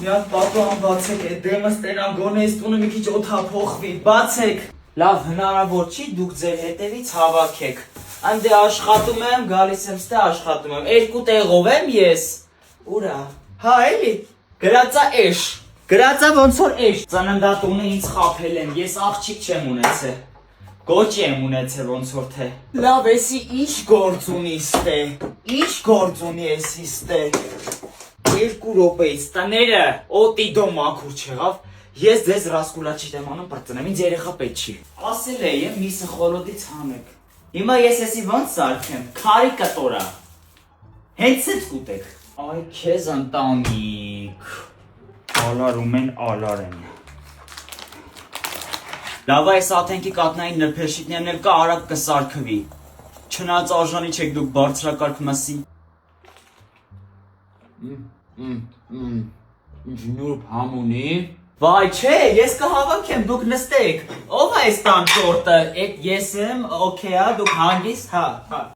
Միան պապան բացեք, այդ դեմս տենան գոնե այս տունը մի քիչ օդափոխվի, բացեք։ Լավ, հնարավոր չի, դուք ձեր հետևից հավաքեք։ Անդե աշխատում եմ, գալիս եմ ստե աշխատում եմ, 2 տեղով եմ ես։ Ուրա։ Հա, էլի, գրածա էշ, գրածա ոնց որ էշ։ Ծննդատունը ինձ խաբել են, ես աղջիկ չեմ ունեցել։ Գոճի եմ ունեցել ոնց որ թե։ Լավ, էսի ինչ գործ ունի ստե, ինչ գործ ունի էսի ստե։ 2 րոպեից տները օտի դո մաքուր չեղավ, ես ձեզ ռասկուլաչիտ եմ անում պրծնեմ, ինձ երեխա պետք չի։ Ասել եմ միսը խոլոդից հանեք։ Հիմա ես էսի ոնց սարքեմ, կարիկատորա։ Հենց էդ կուտեք։ Այ քեզ ընտանիք։ Ալարում են ալարեն։ Լավ այս աթենքի կատնային նրբերշիկներն էլ կա արագ կսարքվի։ Չնայած արժանի չեք դուք բարձրակարգ մսի։ Ինչ նուրբ համ ունի։ Վայ չէ, ես կհավաքեմ, դուք նստեք։ Ով է այս տան տորտը, էդ ես եմ, օքեյ, դուք հանգիստ, հա։